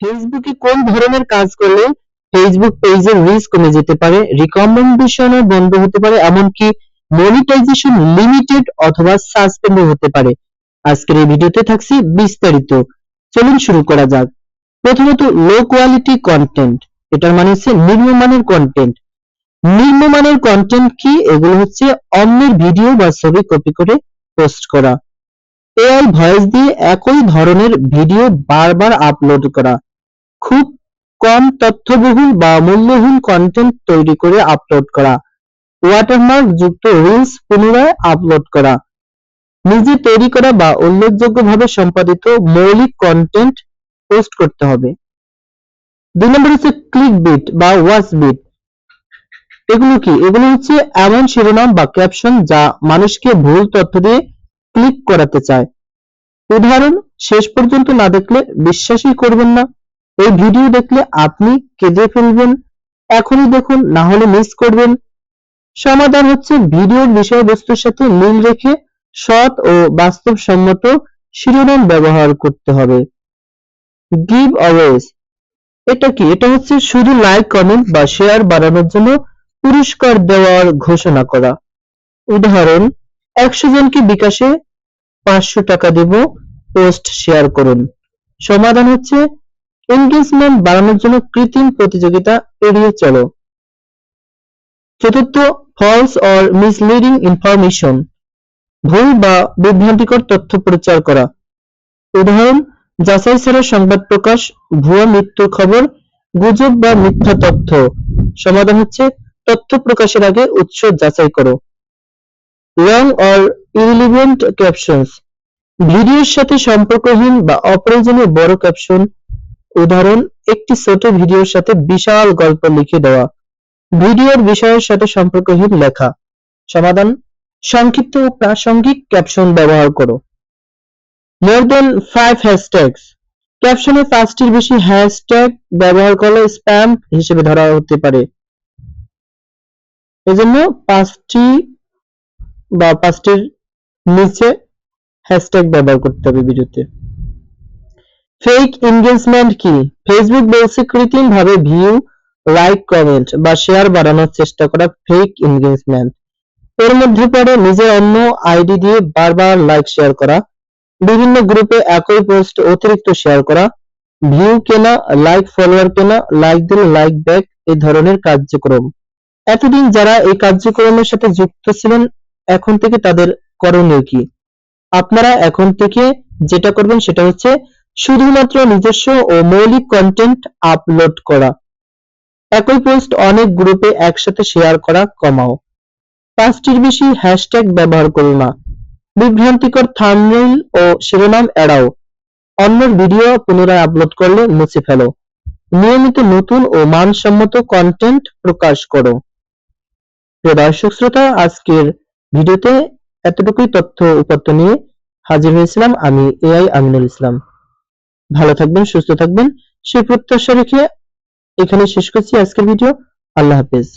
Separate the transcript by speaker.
Speaker 1: ফেসবুকে কোন ধরনের কাজ করলে ফেসবুক পেজের রিচ কমে যেতে পারে, রিকমেন্ডেশন বন্ধ হতে পারে, এমনকি মনিটাইজেশন লিমিটেড অথবা সাসপেন্ড হতে পারে। আজকের এই ভিডিওতে থাকছে বিস্তারিত। চলুন শুরু করা যাক। প্রথমত, লো কোয়ালিটি কন্টেন্ট। এটার মানে হচ্ছে নিম্নমানের কন্টেন্ট। নিম্নমানের কন্টেন্ট কি? এগুলো হচ্ছে অন্যের ভিডিও বা ছবি কপি করে পোস্ট করা, এআই ভয়েস দিয়ে একই ধরনের ভিডিও বারবার আপলোড করা, খুব কম তথ্যবহুল বা মূল্যহীন কন্টেন্ট তৈরি করে আপলোড করা, ওয়াটারমার্ক যুক্ত রিলস পুনরায় আপলোড করা, নিজে তৈরি করা বা উল্লেখযোগ্যভাবে সম্পাদিত মৌলিক কন্টেন্ট পোস্ট করতে হবে। 2 নম্বর হচ্ছে ক্লিকবিট বা ওয়াচবিট। এগুলো কি? এগুলো হচ্ছে এমন শিরোনাম বা ক্যাপশন যা মানুষকে ভুল তথ্য দিয়ে ক্লিক করাতে চায়। উদাহরণ, শেষ পর্যন্ত না দেখলে বিশ্বাসই করবেন না, এই ভিডিও দেখলে আপনি কেঁদে ফেলবেন, এখনই দেখুন না হলে মিস করবেন। সমাধান হচ্ছে ভিডিওর বিষয়বস্তুর সাথে মিল রেখে সৎ ও বাস্তবসম্মত শিরোনাম ব্যবহার করতে হবে। গিভ অ্যাওয়েজ। এটা কি? এটা হচ্ছে শুধু লাইক, কমেন্ট বা শেয়ার বাড়ানোর জন্য পুরস্কার দেওয়ার ঘোষণা করা। উদাহরণ, 100 জনকে বিকাশে 500 টাকা দেব, পোস্ট শেয়ার করুন। সমাধান হচ্ছে এনগেজমেন্ট বাড়ানোর জন্য কৃত্রিম প্রতিযোগিতা এড়িয়ে চলো। চতুর্থ, ফলস অর মিসলিডিং ইনফরমেশন। ভুল বা বিভ্রান্তিকর তথ্য প্রচার করা। উদাহরণ, যাচাই ছাড়া সংবাদ প্রকাশ, ভুয়া মৃত্যুর খবর, গুজব বা মিথ্যা তথ্য। সমাধান হচ্ছে তথ্য প্রকাশের আগে উৎস যাচাই করো। রং অর ইরিলিভেন্ট ক্যাপশনস। ভিডিওর সাথে সম্পর্কহীন বা অপ্রয়োজনীয় বড় ক্যাপশন। উদাহরণ, একটি ছোট ভিডিওর সাথে বিশাল গল্প লিখে দেওয়া, ভিডিওর বিষয়ের সাথে সম্পর্কহীন লেখা। সমাধান, সংক্ষিপ্ত ও প্রাসঙ্গিক ক্যাপশন ব্যবহার করো। মোর দেন 5 হ্যাশট্যাগস। ক্যাপশনে 5টির বেশি হ্যাশট্যাগ ব্যবহার করলে স্প্যাম হিসেবে ধরা হতে পারে। এজন্য 5টি বা 5টির নিচে হ্যাশট্যাগ ব্যবহার করতে হবে ভিডিওতে। ফেক এনগেজমেন্ট কি? ফেসবুক বলছে কৃত্রিমভাবে ভিউ, লাইক, কমেন্ট বা শেয়ার বাড়ানোর চেষ্টা করা ফেক এনগেজমেন্ট। এর মধ্যে পড়ে নিজের অন্য আইডি দিয়ে বারবার লাইক শেয়ার করা, বিভিন্ন গ্রুপে একই পোস্ট অতিরিক্ত শেয়ার করা, ভিউ কেনা, লাইক ফলোয়ার কেনা, লাইক দিলে লাইক ব্যাক, এই ধরনের কার্যক্রম। এতদিন যারা এই কার্যক্রমের সাথে যুক্ত ছিলেন, এখন থেকে তাদের করণীয় কি? আপনারা এখন থেকে যেটা করবেন সেটা হচ্ছে শুধুমাত্র নিজস্ব ও মৌলিক কন্টেন্ট আপলোড করা, একই পোস্ট অনেক গ্রুপে একসাথে শেয়ার করা কমাও, 5টির বেশি হ্যাশট্যাগ ব্যবহার করো না, বিভ্রান্তিকর থাম্বনেইল ও শিরোনাম এড়াও, অন্যের ভিডিও পুনরায় আপলোড করলে মুছে ফেলো, নিয়মিত নতুন ও মানসম্মত কন্টেন্ট প্রকাশ করো। প্রিয় দর্শক শ্রোতা, আজকের ভিডিওতে এতটুকুই তথ্য উপাত্ত নিয়ে হাজির হয়েছিলাম আমি এআই আমিনুল ইসলাম। ভালো থাকবেন, সুস্থ থাকবেন সেই প্রত্যাশা রেখে এখানে শেষ করছি আজকের ভিডিও। আল্লাহ হাফেজ।